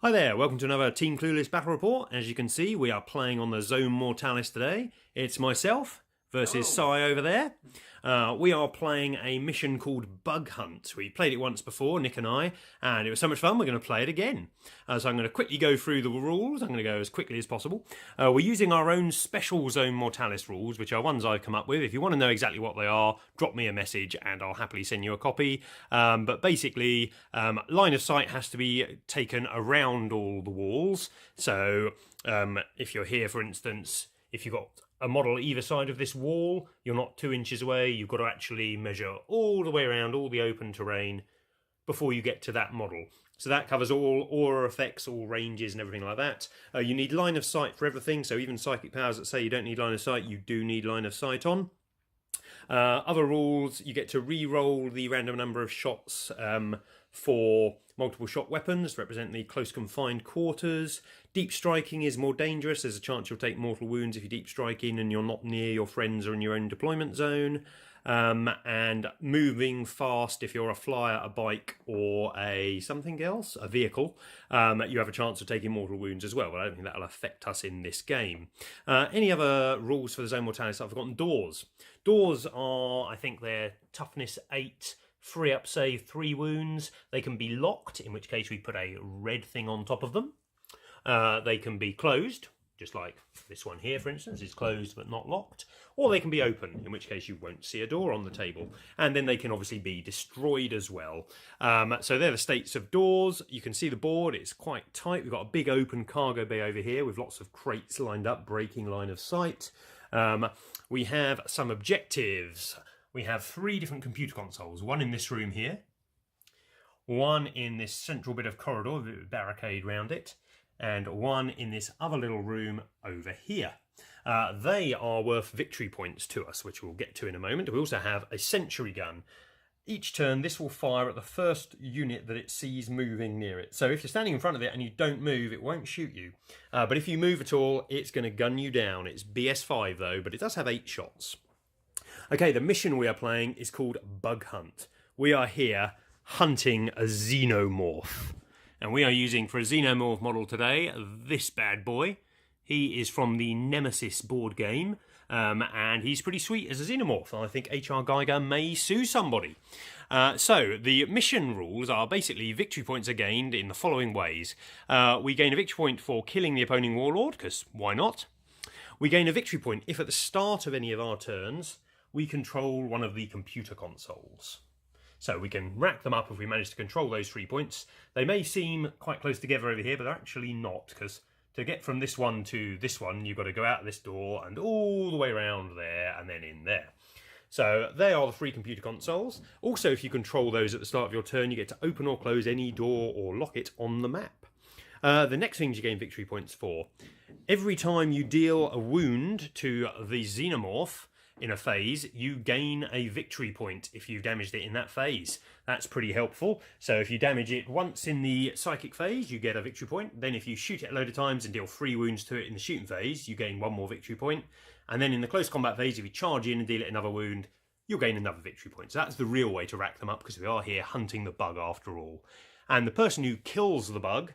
Hi there, welcome to another Team Clueless Battle Report. As you can see, we are playing on the Zone Mortalis today. It's myself versus Sai over there. We are playing a mission called Bug Hunt. We played it once before, Nick and I, and it was so much fun, we're going to play it again. So I'm going to quickly go through the rules. I'm going to go as quickly as possible. We're using our own special Zone Mortalis rules, which are ones I've come up with. If you want to know exactly what they are, drop me a message and I'll happily send you a copy. But basically, line of sight has to be taken around all the walls. So if you're here, for instance, if you've got a model either side of this wall, you're not 2 inches away, you've got to actually measure all the way around all the open terrain before you get to that model. So that covers all aura effects, all ranges and everything like that. You need line of sight for everything, so even psychic powers that say you don't need line of sight, you do need line of sight on. Other rules, you get to re-roll the random number of shots for multiple shot weapons to represent the close confined quarters. Deep striking is more dangerous. There's a chance you'll take mortal wounds if you deep strike in and you're not near your friends or in your own deployment zone. And moving fast, if you're a flyer, a bike, or a something else, a vehicle, you have a chance of taking mortal wounds as well, but I don't think that'll affect us in this game. Any other rules for the Zone Mortalis I've forgotten? Doors. Doors are, I think they're toughness 8, free up save 3 wounds. They can be locked, in which case we put a red thing on top of them. They can be closed, just like this one here, for instance, is closed but not locked. Or they can be open, in which case you won't see a door on the table. And then they can obviously be destroyed as well. So they're the states of doors. You can see the board, it's quite tight. We've got a big open cargo bay over here with lots of crates lined up, breaking line of sight. We have some objectives. We have 3 different computer consoles. One in this room here. One in this central bit of corridor with a barricade round it. And one in this other little room over here. They are worth victory points to us, which we'll get to in a moment. We also have a sentry gun. Each turn, this will fire at the first unit that it sees moving near it. So if you're standing in front of it and you don't move, it won't shoot you. But if you move at all, it's going to gun you down. It's BS5 though, but it does have 8 shots. Okay, the mission we are playing is called Bug Hunt. We are here hunting a Xenomorph. And we are using, for a Xenomorph model today, this bad boy. He is from the Nemesis board game, and he's pretty sweet as a Xenomorph. I think H.R. Geiger may sue somebody. So, the mission rules are basically victory points are gained in the following ways. We gain a victory point for killing the opposing warlord, because why not? We gain a victory point if at the start of any of our turns, we control one of the computer consoles. So we can rack them up if we manage to control those 3 points. They may seem quite close together over here, but they're actually not, because to get from this one to this one, you've got to go out this door and all the way around there and then in there. So they are the 3 computer consoles. Also, if you control those at the start of your turn, you get to open or close any door or lock it on the map. The next things you gain victory points for. Every time you deal a wound to the Xenomorph, in a phase, you gain a victory point if you've damaged it in that phase. That's pretty helpful. So if you damage it once in the psychic phase, you get a victory point. Then if you shoot it a load of times and deal 3 wounds to it in the shooting phase, you gain 1 more victory point. And then in the close combat phase, if you charge in and deal it another wound, you'll gain another victory point. So that's the real way to rack them up, because we are here hunting the bug after all. And the person who kills the bug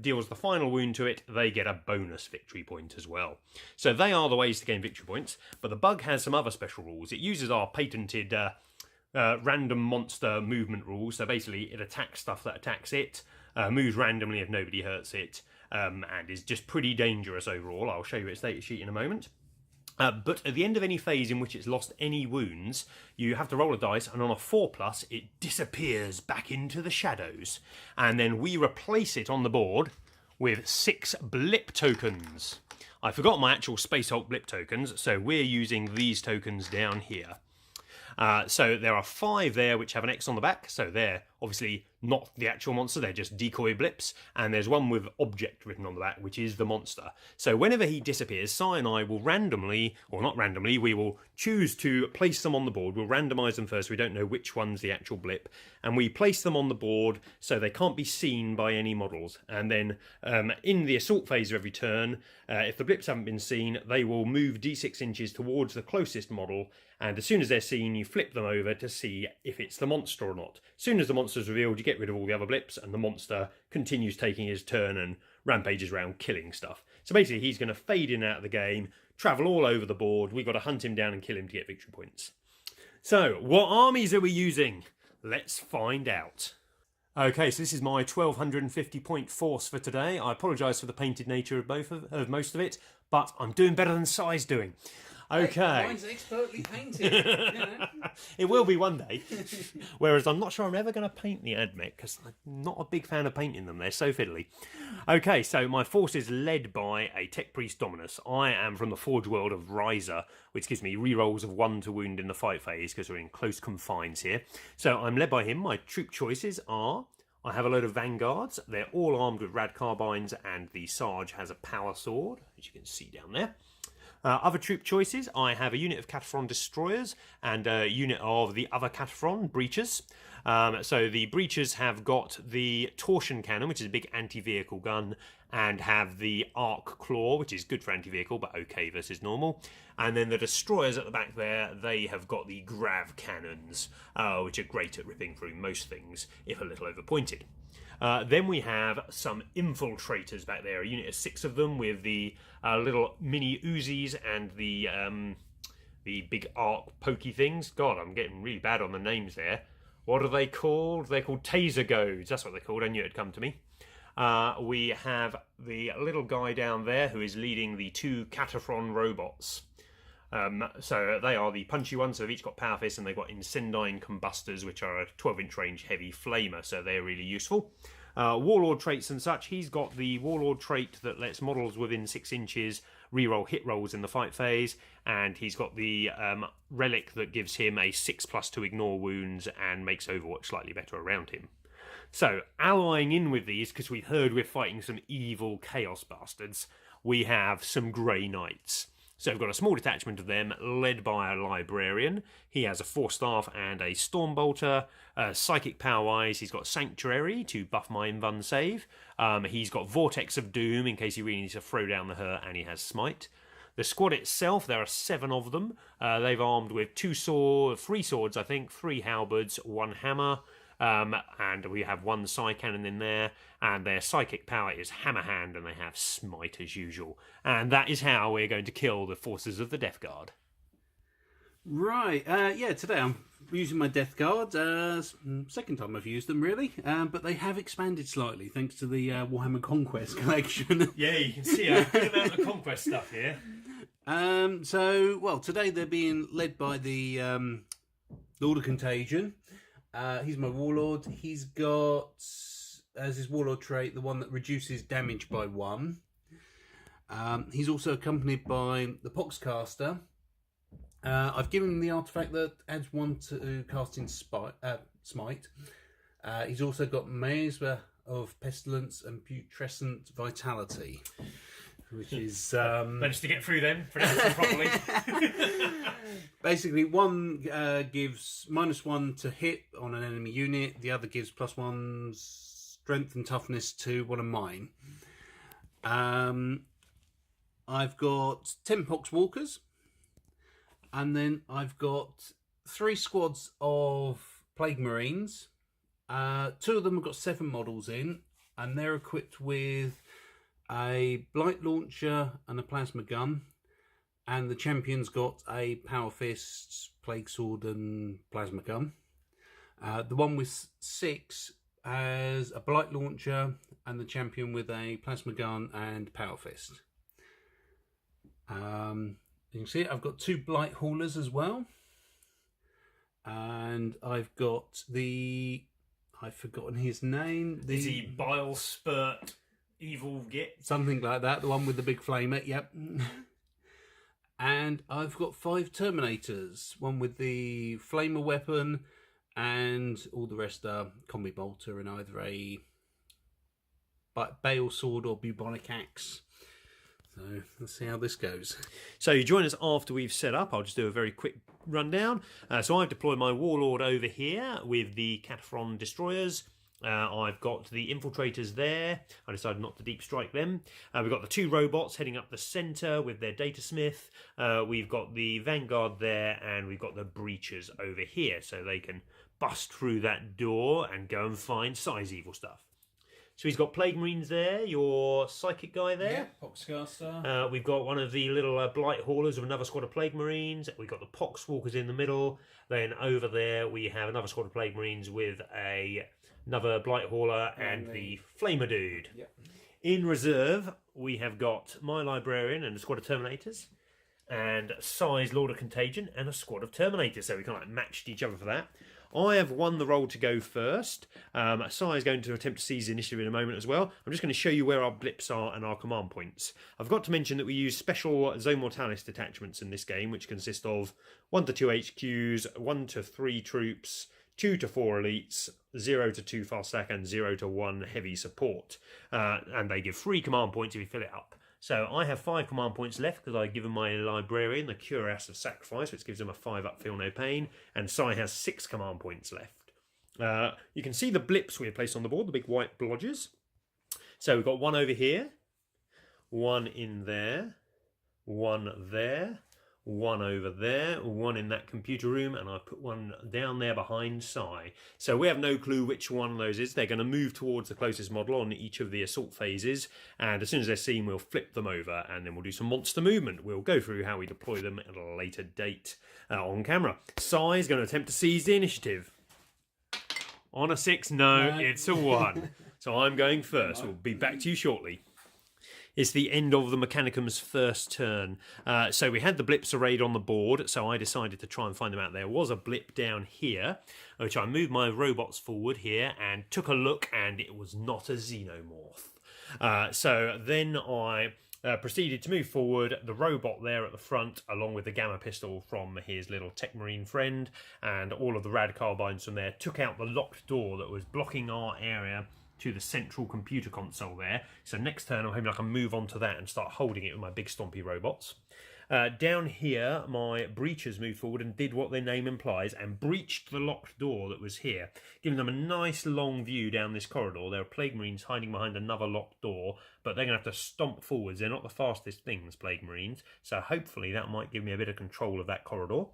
deals the final wound to it, they get a bonus victory point as well. So they are the ways to gain victory points, but the bug has some other special rules. It uses our patented random monster movement rules, so basically it attacks stuff that attacks it, moves randomly if nobody hurts it, and is just pretty dangerous overall. I'll show you its data sheet in a moment. But at the end of any phase in which it's lost any wounds, you have to roll a dice, and on a 4+, it disappears back into the shadows. And then we replace it on the board with 6 blip tokens. I forgot my actual Space Hulk blip tokens, so we're using these tokens down here. So there are 5 there which have an X on the back, so they're obviously not the actual monster, they're just decoy blips, and there's one with object written on the back, which is the monster. So whenever he disappears, Sai and I will randomly, or not randomly, we will choose to place them on the board. We'll randomise them first, so we don't know which one's the actual blip, and we place them on the board so they can't be seen by any models. And then in the assault phase of every turn, if the blips haven't been seen, they will move d6 inches towards the closest model, and as soon as they're seen, you flip them over to see if it's the monster or not. As soon as the monster's revealed, you get rid of all the other blips, and the monster continues taking his turn and rampages around killing stuff. So basically he's going to fade in and out of the game, travel all over the board. We've got to hunt him down and kill him to get victory points. So what armies are we using? Let's find out. Okay, so this is my 1250 point force for today. I apologise for the painted nature of most of it, but I'm doing better than Sai's doing. Okay. Mine's expertly painted. You know? It will be one day. Whereas I'm not sure I'm ever going to paint the Admech, because I'm not a big fan of painting them. They're so fiddly. Okay, so my force is led by a Tech Priest Dominus. I am from the Forge world of Riser, which gives me rerolls of 1 to wound in the fight phase, because we're in close confines here. So I'm led by him. My troop choices are... I have a load of Vanguards. They're all armed with rad carbines, and the Sarge has a power sword, as you can see down there. Other troop choices, I have a unit of Cataphren Destroyers and a unit of the other Cataphren Breachers. So the Breachers have got the Torsion Cannon, which is a big anti-vehicle gun, and have the Arc Claw, which is good for anti-vehicle, but okay versus normal. And then the Destroyers at the back there, they have got the Grav Cannons, which are great at ripping through most things, if a little overpointed. Then we have some infiltrators back there, a unit of 6 of them with the little mini Uzis and the big arc pokey things. God, I'm getting really bad on the names there. What are they called? They're called Taser Goads. That's what they're called. I knew it'd come to me. We have the little guy down there who is leading the 2 Cataphren robots. So they are the punchy ones, so they've each got power fists, and they've got Incendine Combustors, which are a 12-inch range heavy flamer, so they're really useful. Warlord traits and such, he's got the Warlord trait that lets models within 6 inches reroll hit rolls in the fight phase, and he's got the relic that gives him a 6+ to ignore wounds and makes Overwatch slightly better around him. So, allying in with these, because we've heard we're fighting some evil chaos bastards, we have some Grey Knights. So we've got a small detachment of them, led by a Librarian. He has a 4-staff and a Stormbolter. Psychic power-wise, he's got Sanctuary to buff my Invuln save. He's got Vortex of Doom in case he really needs to throw down the hurt, and he has Smite. The squad itself, there are 7 of them. They've armed with 3 swords, I think, 3 halberds, 1 hammer. And we have 1 Psy Cannon in there, and their psychic power is Hammer Hand, and they have Smite as usual. And that is how we're going to kill the forces of the Deathguard. Right, yeah, today I'm using my Deathguard. Second time I've used them, really. But they have expanded slightly, thanks to the Warhammer Conquest collection. Yeah, you can see a good amount of Conquest stuff here. Well, today they're being led by the Lord of Contagion. He's my Warlord. He's got, as his Warlord trait, the one that reduces damage by 1. He's also accompanied by the Poxcaster. I've given him the artifact that adds 1 to casting Smite. He's also got Miasma of Pestilence and Putrescent Vitality, which is... Managed to get through them, pronounce them properly. Basically, one gives -1 to hit on an enemy unit, the other gives +1 strength and toughness to one of mine. I've got 10 Poxwalkers, and then I've got 3 squads of Plague Marines. 2 of them have got 7 models in, and they're equipped with a Blight Launcher and a Plasma Gun. And the champion's got a Power Fist, Plague Sword and Plasma Gun. The one with 6 has a Blight Launcher, and the champion with a Plasma Gun and Power Fist. You can see I've got 2 Blight Haulers as well. And I've got I've forgotten his name. Is he Bile Spurt Evil Git? Something like that, the one with the big flamer, yep. And I've got 5 Terminators, one with the Flamer weapon, and all the rest are Combi Bolter and either a Bale Sword or Bubonic Axe. So let's see how this goes. So you join us after we've set up. I'll just do a very quick rundown. So I've deployed my Warlord over here with the Cataphren Destroyers. I've got the infiltrators there. I decided not to deep strike them. We've got the 2 robots heading up the centre with their datasmith. We've got the Vanguard there, and we've got the breachers over here, so they can bust through that door and go and find Si's evil stuff. So he's got Plague Marines there, your psychic guy there. Yeah, Poxcaster. We've got one of the little Blight Haulers of another squad of Plague Marines. We've got the Poxwalkers in the middle. Then over there we have another squad of Plague Marines with another Blight Hauler and the Flamer Dude. Yep. In reserve, we have got my Librarian and a squad of Terminators. And Si's Lord of Contagion and a squad of Terminators. So we kind of matched each other for that. I have won the role to go first. Si is going to attempt to seize the initiative in a moment as well. I'm just going to show you where our blips are and our command points. I've got to mention that we use special Zone Mortalis detachments in this game, which consist of 1 to 2 HQs, 1 to 3 troops, 2 to 4 elites, 0 to 2 fast stack, and 0 to 1 heavy support. And they give 3 command points if you fill it up. So I have 5 command points left because I've given my Librarian the Cuirass of Sacrifice, which gives him a 5 up, feel no pain, and Si has 6 command points left. You can see the blips we have placed on the board, the big white blodgers. So we've got 1 over here, 1 in there, 1 there, 1 over there, 1 in that computer room, and I put 1 down there behind Si. So we have no clue which one of those is. They're going to move towards the closest model on each of the assault phases, and as soon as they're seen, we'll flip them over, and then we'll do some monster movement. We'll go through how we deploy them at a later date on camera. Si is going to attempt to seize the initiative. On a 6, no, it's a 1. So I'm going first. We'll be back to you shortly. It's the end of the Mechanicum's first turn. So we had the blips arrayed on the board, so I decided to try and find them out. There was a blip down here, which I moved my robots forward here and took a look, and it was not a Xenomorph. So then I proceeded to move forward, the robot there at the front, along with the gamma pistol from his little tech marine friend, and all of the rad carbines from there, took out the locked door that was blocking our area to the central computer console there. So next turn I'm hoping I can move on to that and start holding it with my big stompy robots. Down here my breachers moved forward and did what their name implies and breached the locked door that was here, giving them a nice long view down this corridor. There are Plague Marines hiding behind another locked door, but they're going to have to stomp forwards. They're not the fastest things, Plague Marines, so hopefully that might give me a bit of control of that corridor.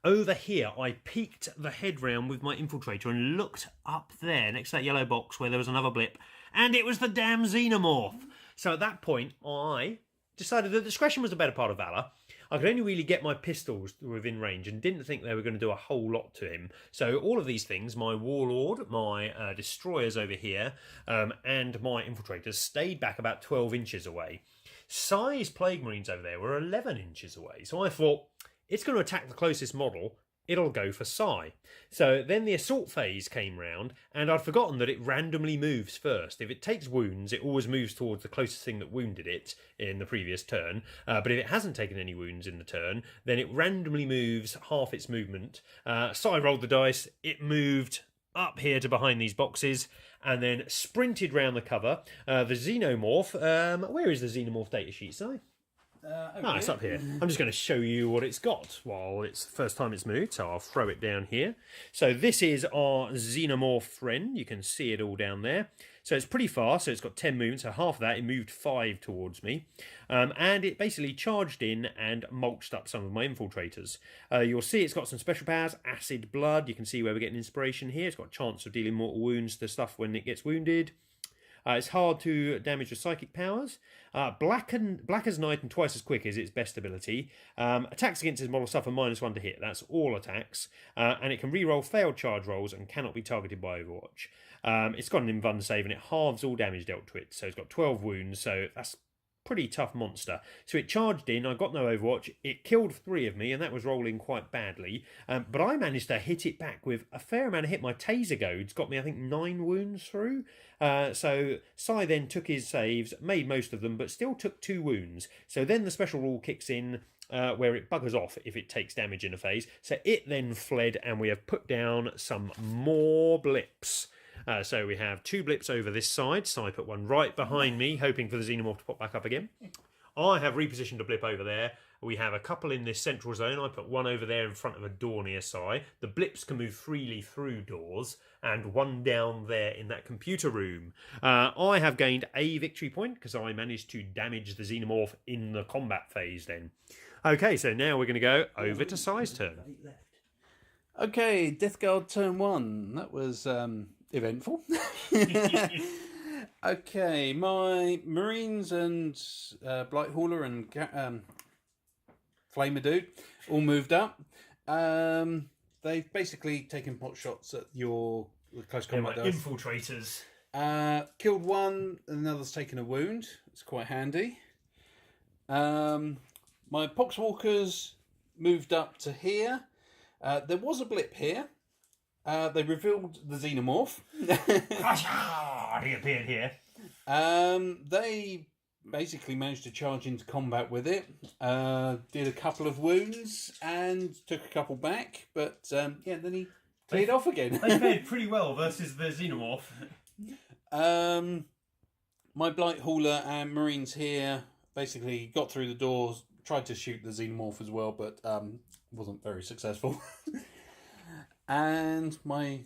Over here, I peeked the head round with my infiltrator and looked up there next to that yellow box where there was another blip, and it was the damn Xenomorph. So at that point, I decided that discretion was the better part of valour. I could only really get my pistols within range and didn't think they were going to do a whole lot to him. So all of these things, my Warlord, my destroyers over here, and my infiltrators stayed back about 12 inches away. Si's Plague Marines over there were 11 inches away. So I thought, it's going to attack the closest model, it'll go for Si. So then the assault phase came round, and I'd forgotten that it randomly moves first. If it takes wounds, it always moves towards the closest thing that wounded it in the previous turn. But if it hasn't taken any wounds in the turn, then it randomly moves half its movement. Si rolled the dice, it moved up here to behind these boxes, and then sprinted round the cover. The Xenomorph, where is the Xenomorph datasheet, Si? It's up here. I'm just going to show you what it's got while it's the first time it's moved, so I'll throw it down here. So this is our Xenomorph friend. You can see it all down there. So it's pretty fast, so it's got 10 movements, so half of that, it moved 5 towards me. And it basically charged in and mulched up some of my infiltrators. You'll see it's got some special powers, acid blood. You can see where we're getting inspiration here. It's got a chance of dealing mortal wounds to stuff when it gets wounded. It's hard to damage with psychic powers. Black as night and twice as quick is its best ability. Attacks against its model suffer -1 to hit. That's all attacks. And it can re-roll failed charge rolls and cannot be targeted by Overwatch. It's got an invuln save and it halves all damage dealt to it. So it's got 12 wounds, so that's pretty tough monster. So it charged in, I got no Overwatch, it killed 3 of me, and that was rolling quite badly. But I managed to hit it back with a fair amount of hit. My taser goads got me, I think, 9 wounds through. So Si then took his saves, made most of them, but still took 2 wounds. So then the special rule kicks in, where it buggers off if it takes damage in a phase. So it then fled, and we have put down some more blips. So we have 2 blips over this side. So I put 1 right behind me, hoping for the Xenomorph to pop back up again. I have repositioned a blip over there. We have a couple in this central zone. I put 1 over there in front of a door near Si. The blips can move freely through doors, and 1 down there in that computer room. I have gained a victory point because I managed to damage the Xenomorph in the combat phase then. Okay, so now we're going to go over to Si's turn. Okay, Deathguard turn 1. That was eventful. Okay, my Marines and Blight Hauler and Flamer Dude all moved up. They've basically taken pot shots at your close combat dice. Infiltrators. Killed one, another's taken a wound. It's quite handy. My Poxwalkers moved up to here. There was a blip here. They revealed the Xenomorph. He appeared here. They basically managed to charge into combat with it. Did a couple of wounds and took a couple back. But then he cleared off again. They fared pretty well versus the Xenomorph. My Blight Hauler and Marines here basically got through the doors, tried to shoot the Xenomorph as well, but wasn't very successful. And my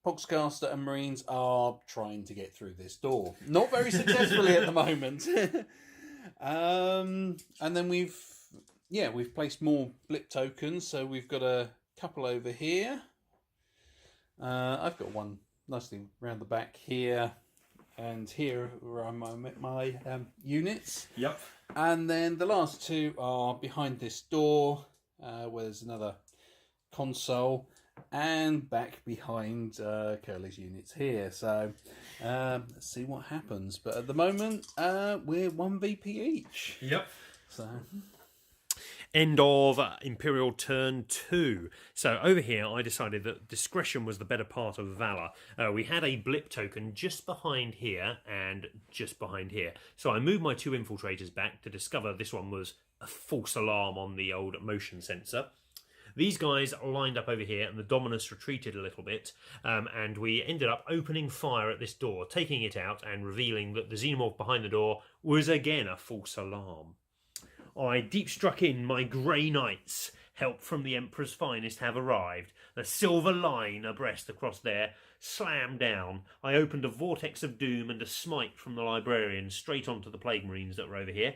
Poxcaster and Marines are trying to get through this door. Not very successfully at the moment. And then we've placed more blip tokens, so we've got a couple over here. I've got one nicely round the back here and here are my units. Yep. And then the last two are behind this door, where there's another console, and back behind Curly's units here. So let's see what happens. But at the moment, we're 1 VP each. Yep. So end of Imperial turn 2. So over here, I decided that discretion was the better part of valor. We had a blip token just behind here and just behind here. So I moved my 2 infiltrators back to discover this one was a false alarm on the old motion sensor. These guys lined up over here and the Dominus retreated a little bit, and we ended up opening fire at this door, taking it out and revealing that the Xenomorph behind the door was again a false alarm. I deep struck in my Grey Knights. Help from the Emperor's finest have arrived. The silver line abreast across there slammed down. I opened a vortex of doom and a smite from the librarian straight onto the Plague Marines that were over here.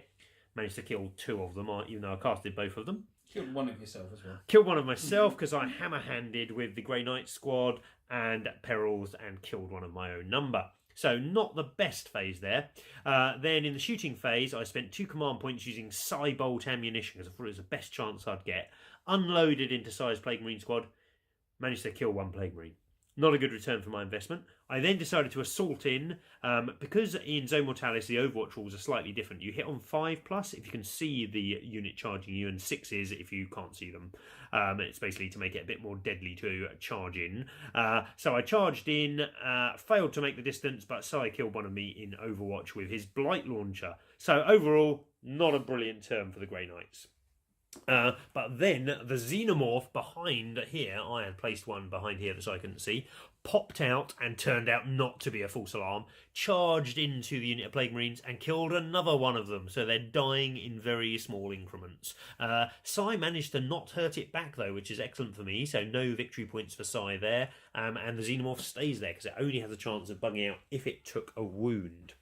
Managed to kill 2 of them, even though I casted both of them. Killed one of yourself as well. Killed one of myself because I hammer-handed with the Grey Knight squad and Perils and killed one of my own number. So not the best phase there. Then in the shooting phase, I spent 2 command points using Psybolt ammunition because I thought it was the best chance I'd get. Unloaded into Psy's Plague Marine squad. Managed to kill 1 Plague Marine. Not a good return for my investment. I then decided to assault in, because in Zone Mortalis the Overwatch rules are slightly different. You hit on 5+ if you can see the unit charging you, and 6s if you can't see them. It's basically to make it a bit more deadly to charge in. So I charged in, failed to make the distance, but Sai killed one of me in Overwatch with his Blight Launcher. So overall, not a brilliant turn for the Grey Knights. But then the Xenomorph behind here, I had placed one behind here that I couldn't see, popped out and turned out not to be a false alarm, charged into the unit of Plague Marines and killed another one of them, so they're dying in very small increments. Sai managed to not hurt it back though, which is excellent for me, so no victory points for Sai there, and the Xenomorph stays there because it only has a chance of bugging out if it took a wound.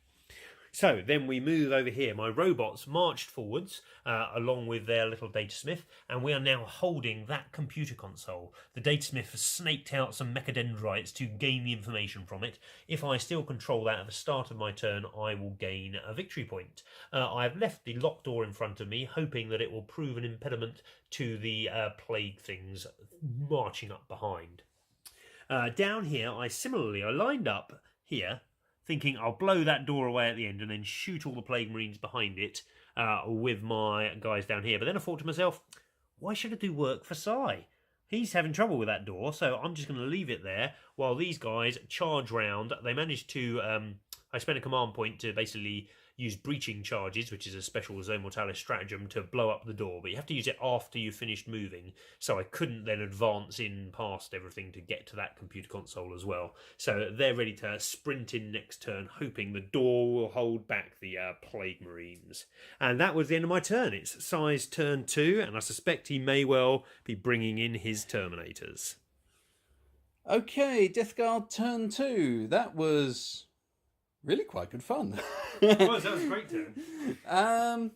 So then we move over here. My robots marched forwards along with their little datasmith, and we are now holding that computer console. The datasmith has snaked out some mechadendrites to gain the information from it. If I still control that at the start of my turn, I will gain a victory point. I've left the locked door in front of me, hoping that it will prove an impediment to the plague things marching up behind. Down here, I lined up here, thinking I'll blow that door away at the end and then shoot all the Plague Marines behind it with my guys down here. But then I thought to myself, why should I do work for Sai? He's having trouble with that door, so I'm just going to leave it there while these guys charge round. They managed to... I spent a command point to basically use breaching charges, which is a special Zone Mortalis stratagem to blow up the door, but you have to use it after you've finished moving, so I couldn't then advance in past everything to get to that computer console as well. So they're ready to sprint in next turn, hoping the door will hold back the Plague Marines. And that was the end of my turn. It's Sai's turn 2, and I suspect he may well be bringing in his Terminators. Okay, Deathguard turn 2. That was really quite good fun. That was a great turn.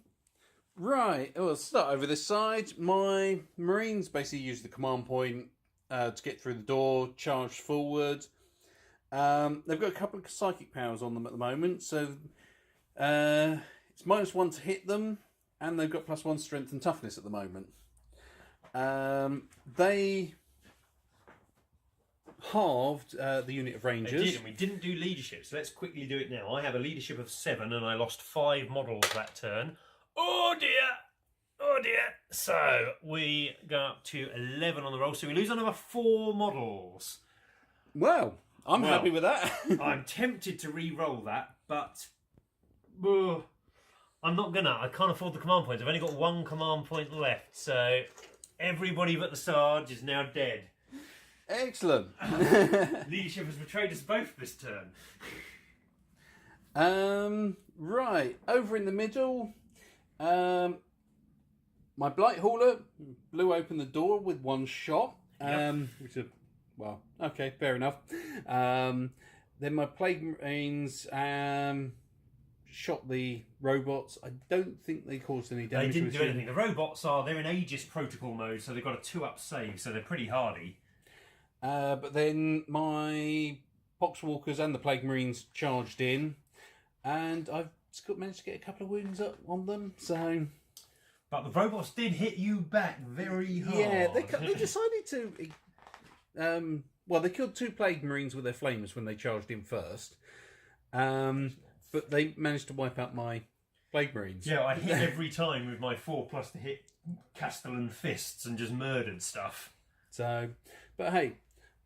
Right, we'll start over this side. My Marines basically used the command point to get through the door, charged forward. They've got a couple of psychic powers on them at the moment, so it's -1 to hit them, and they've got +1 strength and toughness at the moment. They halved the unit of rangers. They did, and we didn't do leadership, so let's quickly do it now. I have a leadership of 7, and I lost 5 models that turn. Oh dear! Oh dear! So we go up to 11 on the roll, so we lose another 4 models. Well, I'm happy with that. I'm tempted to re-roll that, but I'm not gonna. I can't afford the command points. I've only got 1 command point left, so everybody but the Sarge is now dead. Excellent. Leadership has betrayed us both this turn. Right, over in the middle, my Blight Hauler blew open the door with 1 shot. Which is, well, okay, fair enough. Then my Plague Marines shot the robots. I don't think they caused any damage. They didn't do anything. The robots they're in Aegis protocol mode, so they've got a 2-up save, so they're pretty hardy. But then my Poxwalkers and the Plague Marines charged in, and I've managed to get a couple of wounds up on them, so... But the robots did hit you back very hard. Yeah, they decided to... well, they killed 2 Plague Marines with their flamers when they charged in first. But they managed to wipe out my Plague Marines. Yeah, I hit every time with my 4+ to hit Castellan fists and just murdered stuff. So, but hey,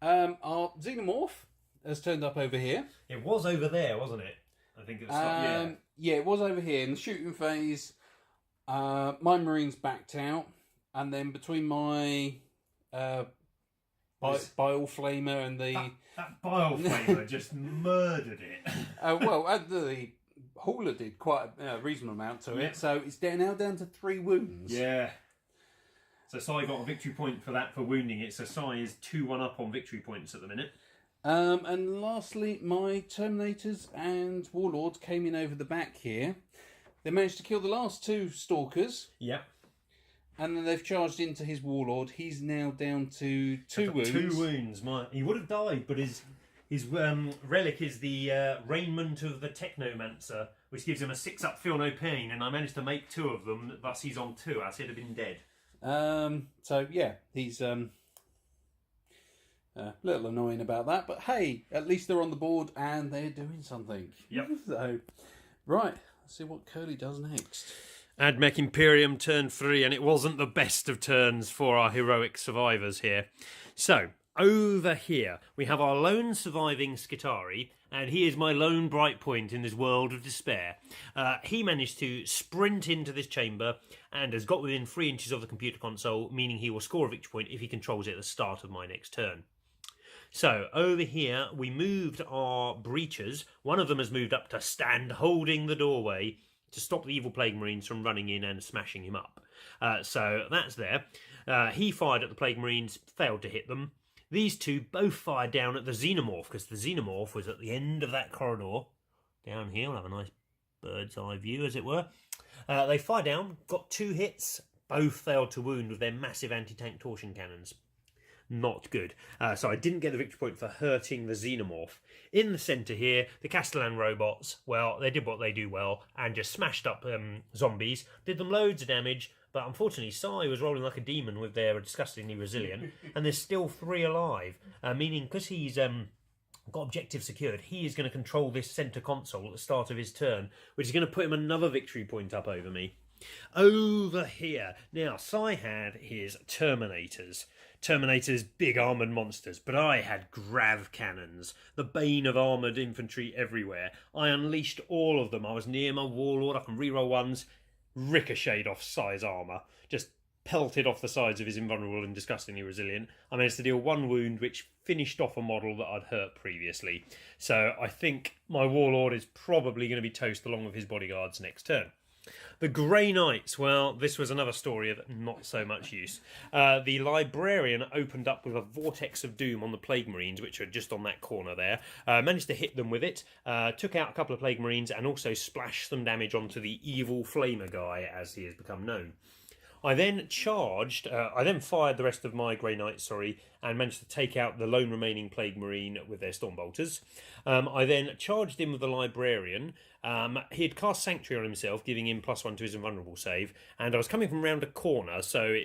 our Xenomorph has turned up over here. It was over there, wasn't it? I think it was. Yeah, it was over here in the shooting phase. My Marines backed out, and then between my Bile Flamer and the... That Bile Flamer just murdered it. Well, the Hauler did quite a reasonable amount to it, so it's now down to 3 wounds. Yeah. So Sai got a victory point for that, for wounding it, so Sai is 2-1 up on victory points at the minute. And lastly, my Terminators and Warlords came in over the back here. They managed to kill the last 2 Stalkers. Yeah. And then they've charged into his Warlord. He's now down to 2 wounds. 2 wounds. He would have died, but his relic is the raiment of the Technomancer, which gives him a 6-up feel no pain, and I managed to make 2 of them, thus he's on 2, else he'd have been dead. So yeah, he's a little annoying about that, but hey, at least they're on the board and they're doing something. Yep. So, right, let's see what Curly does next. Admech Imperium turn 3, and it wasn't the best of turns for our heroic survivors here. So, over here, we have our lone surviving Skitari, and he is my lone bright point in this world of despair. He managed to sprint into this chamber and has got within 3 inches of the computer console, meaning he will score a victory point if he controls it at the start of my next turn. So, over here, we moved our breachers. One of them has moved up to stand holding the doorway to stop the evil Plague Marines from running in and smashing him up. So, that's there. He fired at the Plague Marines, failed to hit them. These 2 both fired down at the Xenomorph, because the Xenomorph was at the end of that corridor. Down here, we'll have a nice bird's eye view, as it were. They fired down, got 2 hits, both failed to wound with their massive anti-tank torsion cannons. Not good. So I didn't get the victory point for hurting the Xenomorph. In the centre here, the Castellan robots, well, they did what they do well, and just smashed up zombies, did them loads of damage, but unfortunately Sai was rolling like a demon with their disgustingly resilient, and there's still 3 alive, meaning because he's got objective secured, he is going to control this centre console at the start of his turn, which is going to put him another victory point up over me. Over here, now Sai had his Terminators, big armoured monsters, but I had grav cannons, the bane of armoured infantry everywhere. I unleashed all of them. I was near my Warlord, I can reroll ones, ricocheted off Sai's armour, just pelted off the sides of his invulnerable and disgustingly resilient. I managed to deal 1 wound, which finished off a model that I'd hurt previously. So I think my Warlord is probably going to be toast along with his bodyguards next turn. The Grey Knights, well, this was another story of not so much use. The Librarian opened up with a Vortex of Doom on the Plague Marines, which are just on that corner there. Managed to hit them with it, took out a couple of Plague Marines, and also splashed some damage onto the evil Flamer guy, as he has become known. I then fired the rest of my Grey Knights, and managed to take out the lone remaining Plague Marine with their Stormbolters. I then charged in with the Librarian. He had cast Sanctuary on himself, giving him +1 to his invulnerable save, and I was coming from round a corner, so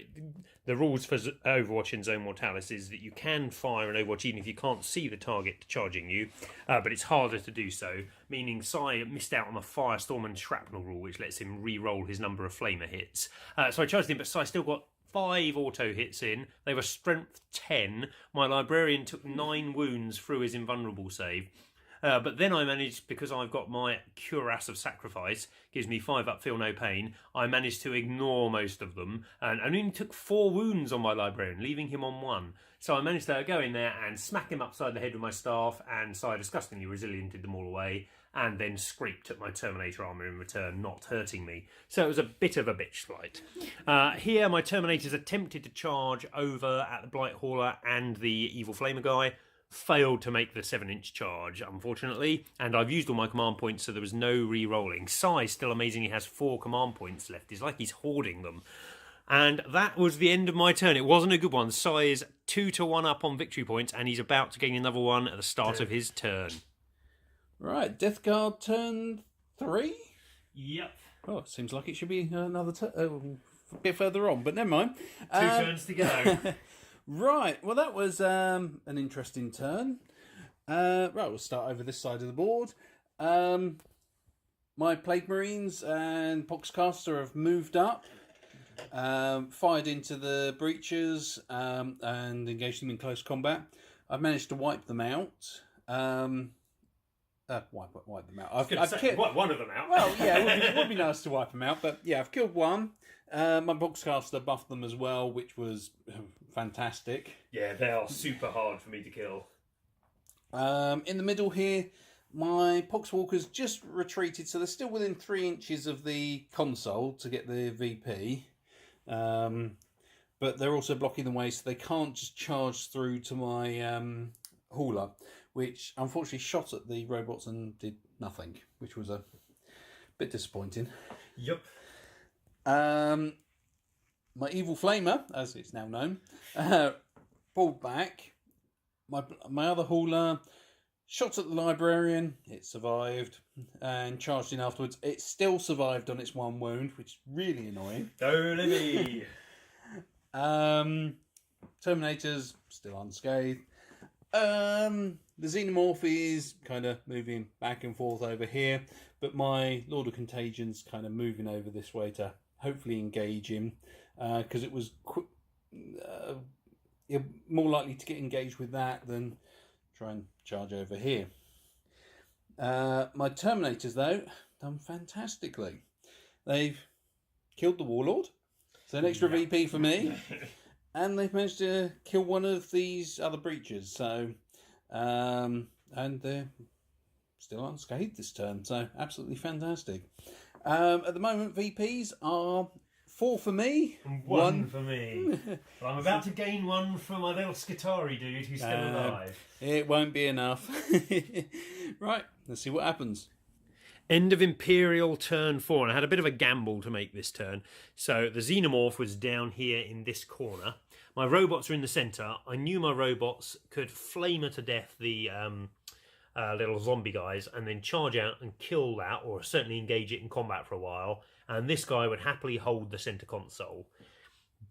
the rules for Overwatch in Zone Mortalis is that you can fire an Overwatch even if you can't see the target charging you, but it's harder to do so, meaning Sai missed out on the Firestorm and Shrapnel rule, which lets him re-roll his number of Flamer hits. So I charged him, but Sai still got 5 auto hits in. They were strength 10. My Librarian took 9 wounds through his invulnerable save. But then I managed, because I've got my Cuirass of Sacrifice, gives me 5 up, feel no pain, I managed to ignore most of them, and only took 4 wounds on my Librarian, leaving him on 1. So I managed to go in there and smack him upside the head with my staff, and so I disgustingly resiliented them all away, and then scraped at my Terminator armour in return, not hurting me. So it was a bit of a bitch fight. Here, my Terminators attempted to charge over at the Blight Hauler and the Evil Flamer guy, failed to make the 7-inch charge, unfortunately, and I've used all my command points, so there was no re-rolling. Sai still amazingly has 4 command points left. It's like he's hoarding them. And that was the end of my turn. It wasn't a good one. Sai is 2-1 up on victory points, and he's about to gain another one at the start of his turn. Right, Deathguard turn 3? Yep. Oh, it seems like it should be another a bit further on, but never mind. 2 turns to go. Right, well that was an interesting turn. Right, we'll start over this side of the board. My Plague Marines and Poxcaster have moved up, fired into the breaches and engaged them in close combat. I've managed to wipe them out. Wipe them out. Wipe one of them out. Well, yeah, it would be nice to wipe them out, but yeah, I've killed one. My Boxcaster buffed them as well, which was fantastic. Yeah, they are super hard for me to kill. In the middle here, my Poxwalkers just retreated, so they're still within 3 inches of the console to get the VP. But they're also blocking the way, so they can't just charge through to my hauler, which unfortunately shot at the robots and did nothing, which was a bit disappointing. Yep. My Evil Flamer, as it's now known, pulled back. My other hauler shot at the Librarian. It survived and charged in afterwards. It still survived on its 1 wound, which is really annoying. Totally. Terminators still unscathed. The Xenomorph is kind of moving back and forth over here, but my Lord of Contagion's kind of moving over this way to hopefully engage him, because it was you're more likely to get engaged with that than try and charge over here. My Terminators, though, done fantastically. They've killed the Warlord, so an extra VP for me. And they've managed to kill one of these other breaches, so and they're still unscathed this turn, so absolutely fantastic. At the moment, VPs are 4 for me, and 1 for me. Well, I'm about to gain 1 from my little Skitari dude who's still alive. It won't be enough. Right, let's see what happens. End of Imperial turn 4, and I had a bit of a gamble to make this turn. So the Xenomorph was down here in this corner. My robots are in the centre. I knew my robots could flamer to death the little zombie guys and then charge out and kill that, or certainly engage it in combat for a while. And this guy would happily hold the centre console.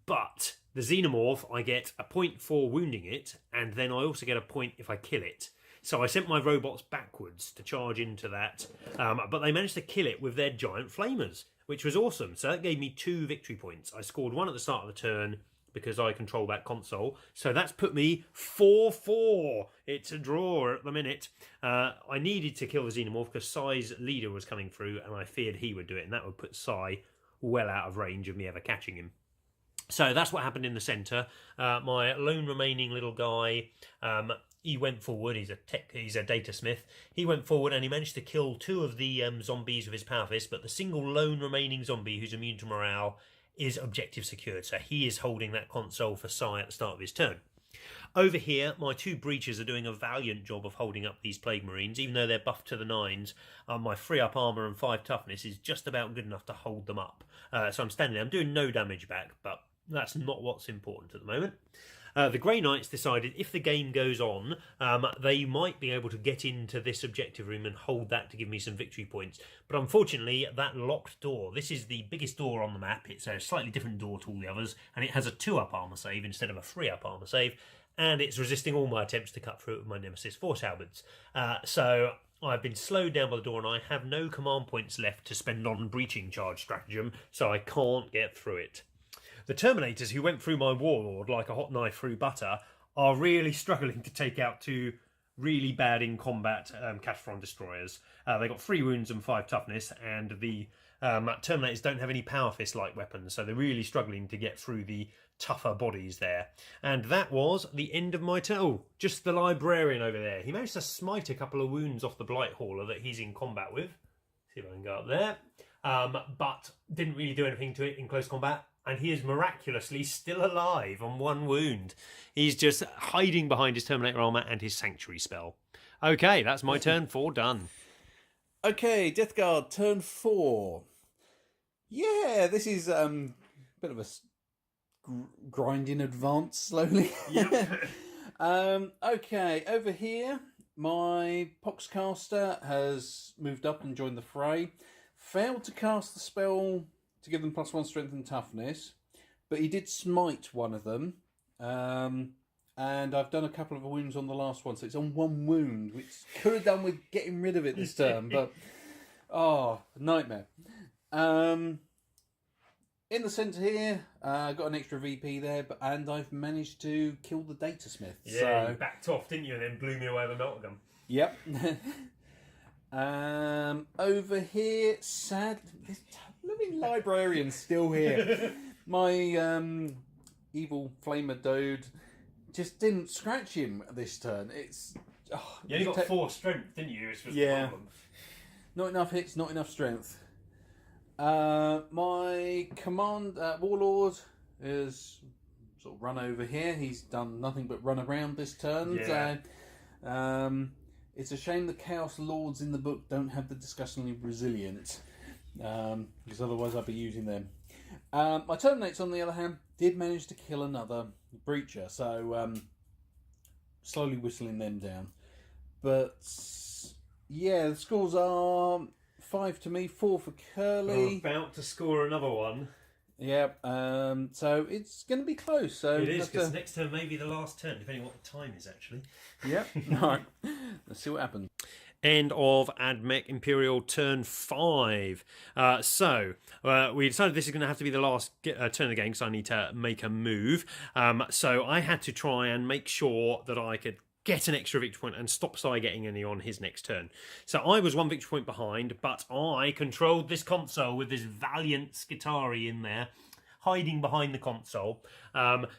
But the Xenomorph, I get a point for wounding it, and then I also get a point if I kill it. So I sent my robots backwards to charge into that, but they managed to kill it with their giant flamers, which was awesome. So that gave me 2 victory points. I scored 1 at the start of the turn because I control that console. So that's put me 4-4. It's a draw at the minute. I needed to kill the Xenomorph because Sai's leader was coming through, and I feared he would do it, and that would put Sai well out of range of me ever catching him. So that's what happened in the centre. My lone remaining little guy, he went forward. He's a data smith. He went forward and he managed to kill 2 of the zombies with his power fist, but the single lone remaining zombie who's immune to morale is objective secured. So he is holding that console for Sai at the start of his turn. Over here, my 2 breaches are doing a valiant job of holding up these Plague Marines, even though they're buffed to the 9s. My 3 up armour and 5 toughness is just about good enough to hold them up. So I'm standing there. I'm doing no damage back, but that's not what's important at the moment. The Grey Knights decided if the game goes on, they might be able to get into this objective room and hold that to give me some victory points. But unfortunately, that locked door, this is the biggest door on the map. It's a slightly different door to all the others, and it has a 2-up armour save instead of a 3-up armour save, and it's resisting all my attempts to cut through it with my Nemesis Force Halberds. So I've been slowed down by the door, and I have no command points left to spend on breaching charge stratagem, so I can't get through it. The Terminators, who went through my Warlord like a hot knife through butter, are really struggling to take out 2 really bad in combat Cataphren destroyers. They got 3 wounds and 5 toughness, and the Terminators don't have any Power Fist-like weapons, so they're really struggling to get through the tougher bodies there. And that was the end of my turn. Oh, just the Librarian over there. He managed to smite a couple of wounds off the Blight Hauler that he's in combat with. See if I can go up there. But didn't really do anything to it in close combat. And he is miraculously still alive on 1 wound. He's just hiding behind his Terminator armour and his Sanctuary spell. Okay, that's my turn 4 done. Okay, Deathguard, turn 4. Yeah, this is a bit of a grind in advance slowly. Yep. Okay, over here, my Poxcaster has moved up and joined the fray. Failed to cast the spell to give them +1 strength and toughness, but he did smite one of them, and I've done a couple of wounds on the last one, so it's on 1 wound, which could have done with getting rid of it this turn, but nightmare. In the centre here, got an extra VP there, and I've managed to kill the Datasmith. Yeah, you backed off, didn't you, and then blew me away with a melter gun. Yep. Over here, this living Librarian's still here. My evil flamer dude just didn't scratch him this turn. It's you only got 4 strength, didn't you? Which was the problem. Not enough hits, not enough strength. My command Warlord is sort of run over here. He's done nothing but run around this turn. Yeah. So, it's a shame the Chaos Lords in the book don't have the disgustingly resilient, because otherwise I'd be using them. My Terminates, on the other hand, did manage to kill another Breacher, so slowly whistling them down. But yeah, the scores are 5 to me, 4 for Curly. I'm about to score another one. Yeah, so it's going to be close. So it is, because next turn may be the last turn, depending on what the time is, actually. Yep. All right. Let's see what happens. End of Admech Imperial turn 5. We decided this is going to have to be the last turn of the game because I need to make a move. So I had to try and make sure that I could get an extra victory point and stop Sai getting any on his next turn. So I was 1 victory point behind, but I controlled this console with this valiant Skitarii in there, hiding behind the console.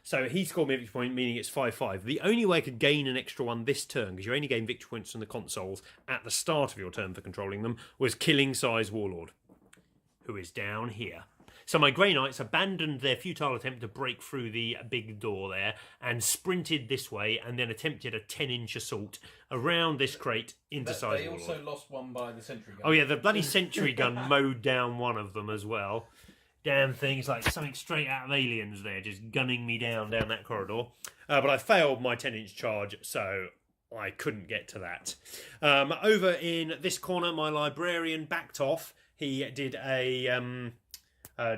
So he scored me a victory point, meaning it's 5-5. The only way I could gain an extra one this turn, because you only gain victory points from the consoles at the start of your turn for controlling them, was killing Sai's Warlord, who is down here. So my Grey Knights abandoned their futile attempt to break through the big door there and sprinted this way, and then attempted a 10-inch assault around this crate into Sai's They Warlord. also lost one by the sentry gun. Oh yeah, the bloody sentry gun mowed down one of them as well. Damn thing, it's like something straight out of Aliens there, just gunning me down that corridor. But I failed my 10-inch charge, so I couldn't get to that. Over in this corner, my Librarian backed off. He did a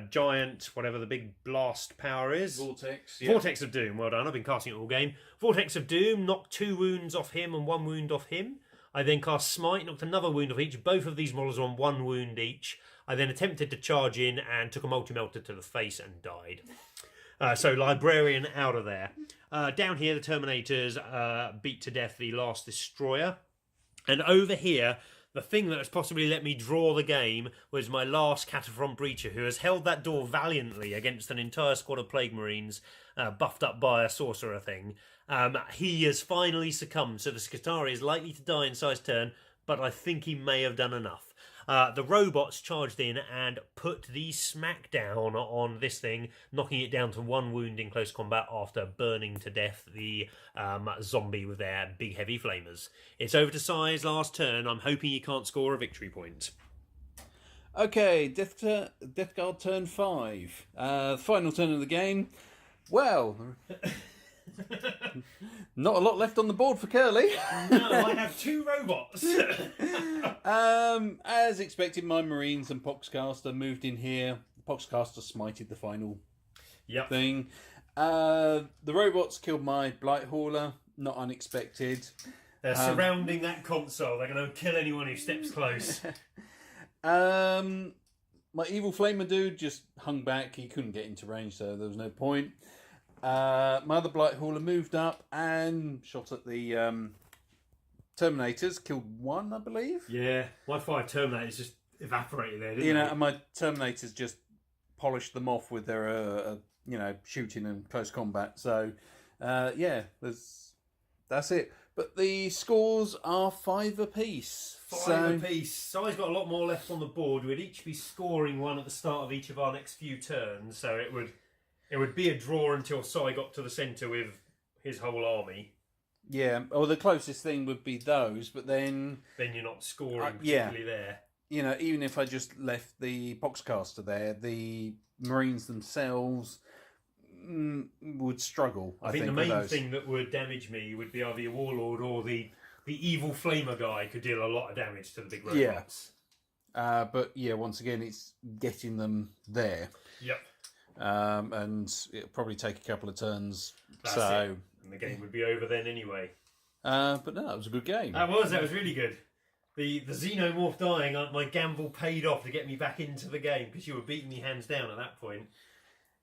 giant, whatever the big blast power is. Vortex. Yeah. Vortex of Doom, well done. I've been casting it all game. Vortex of Doom, knocked 2 wounds off him and 1 wound off him. I then cast Smite, knocked another wound off each. Both of these models are on 1 wound each. I then attempted to charge in and took a multi-melter to the face and died. So Librarian out of there. Down here, the Terminators beat to death the last Destroyer. And over here, the thing that has possibly let me draw the game was my last Cataphren Breacher, who has held that door valiantly against an entire squad of Plague Marines buffed up by a sorcerer thing. He has finally succumbed, so the Skitarii is likely to die in Sai's turn, but I think he may have done enough. The robots charged in and put the smackdown on this thing, knocking it down to 1 wound in close combat after burning to death the zombie with their big heavy flamers. It's over to Sai's last turn. I'm hoping he can't score a victory point. Okay, Deathguard turn 5. The final turn of the game. Well, Not a lot left on the board for Curly. No, I have 2 robots. As expected, my Marines and Poxcaster moved in here. Poxcaster smited the final thing. The robots killed my Blight Hauler. Not unexpected. They're surrounding that console. They're going to kill anyone who steps close. My Evil Flamer dude just hung back. He couldn't get into range, so there was no point. My other Blight Hauler moved up and shot at the Terminators. Killed 1, I believe. Yeah, my 5 Terminators just evaporated there, didn't they? And my Terminators just polished them off with their, shooting and close combat. So, that's it. But the scores are 5 apiece. 5 apiece. So I've got a lot more left on the board. We'd each be scoring 1 at the start of each of our next few turns. So it would be a draw until Si got to the centre with his whole army. Yeah, or the closest thing would be those, but then you're not scoring particularly there. Even if I just left the Poxcaster there, the Marines themselves would struggle. I think the main thing that would damage me would be either your Warlord or the Evil Flamer guy could deal a lot of damage to the big robots. But once again, it's getting them there. Yep. And it'll probably take a couple of turns. That's it. And the game would be over then anyway. But no, it was a good game. That was really good. The Xenomorph dying, my gamble paid off to get me back into the game because you were beating me hands down at that point.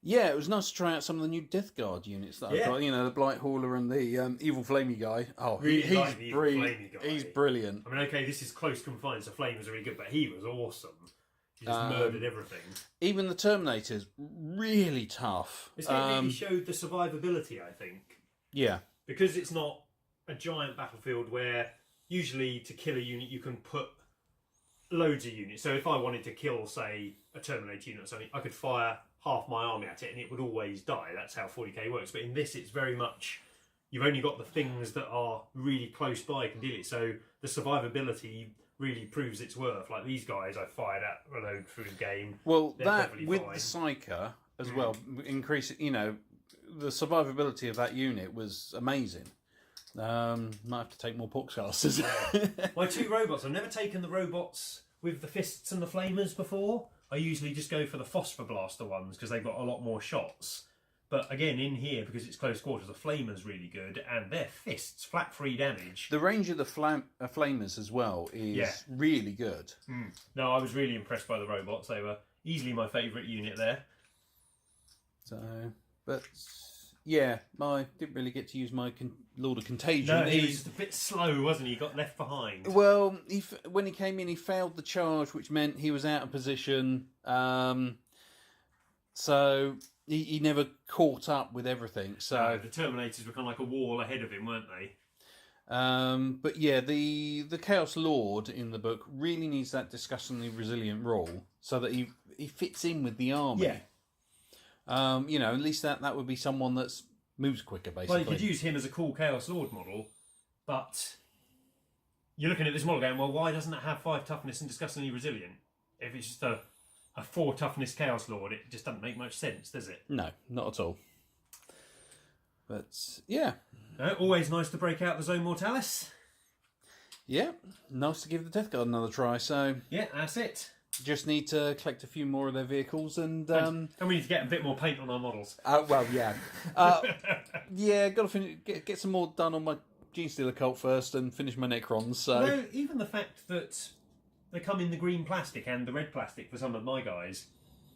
Yeah, it was nice to try out some of the new Deathguard units that I've got. The Blight Hauler and the Evil Flamey guy. Oh, he's brilliant. He's brilliant. I mean, okay, this is close confines, so Flamers are really good, but he was awesome. He just murdered everything. Even the Terminators, really tough. This game really showed the survivability, I think. Yeah. Because it's not a giant battlefield where usually to kill a unit you can put loads of units. So if I wanted to kill, say, a Terminator unit or something, I could fire half my army at it and it would always die. That's how 40k works. But in this, it's very much, you've only got the things that are really close by can deal it. So the survivability really proves its worth. Like these guys I fired at a load through the game. Well, that with fine. The Psyker as well, increase, the survivability of that unit was amazing. Might have to take more Poxcasters. My 2 robots, I've never taken the robots with the fists and the flamers before. I usually just go for the phosphor blaster ones because they've got a lot more shots. But again, in here, because it's close quarters, the flamer's really good, and their fists, flat 3 damage. The range of the flamers as well is really good. No, I was really impressed by the robots. They were easily my favourite unit there. So, but yeah, I didn't really get to use my Lord of Contagion. No, he was just a bit slow, wasn't he? He got left behind. Well, when he came in, he failed the charge, which meant he was out of position. So he never caught up with everything. So no, the Terminators were kind of like a wall ahead of him, weren't they? But yeah, the Chaos Lord in the book really needs that disgustingly resilient role so that he fits in with the army. Yeah. At least that would be someone that moves quicker, basically. Well, you could use him as a cool Chaos Lord model, but you're looking at this model going, well, why doesn't it have 5 toughness and disgustingly resilient? If it's just a 4 toughness Chaos Lord, it just doesn't make much sense, does it? No, not at all. But, yeah. Always nice to break out the Zone Mortalis. Yeah, nice to give the Deathguard another try, so... Yeah, that's it. Just need to collect a few more of their vehicles and... And we need to get a bit more paint on our models. Well, yeah. Got to get some more done on my Genestealer cult first and finish my Necrons, so... No, even the fact that they come in the green plastic and the red plastic for some of my guys,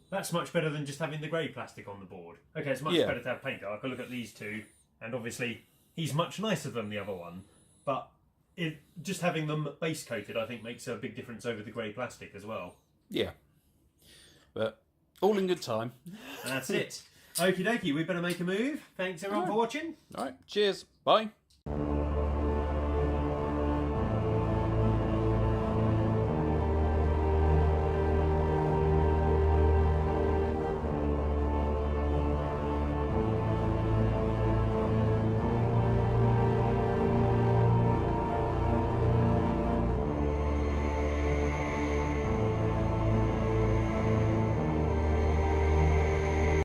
that's much better than just having the grey plastic on the board. Okay, it's much better to have paint. I can look at these 2, and obviously he's much nicer than the other one, but just having them base coated, I think, makes a big difference over the grey plastic as well. Yeah. But all in good time. And that's it. Okie dokie, we better make a move. Thanks everyone for watching. Alright, cheers. Bye.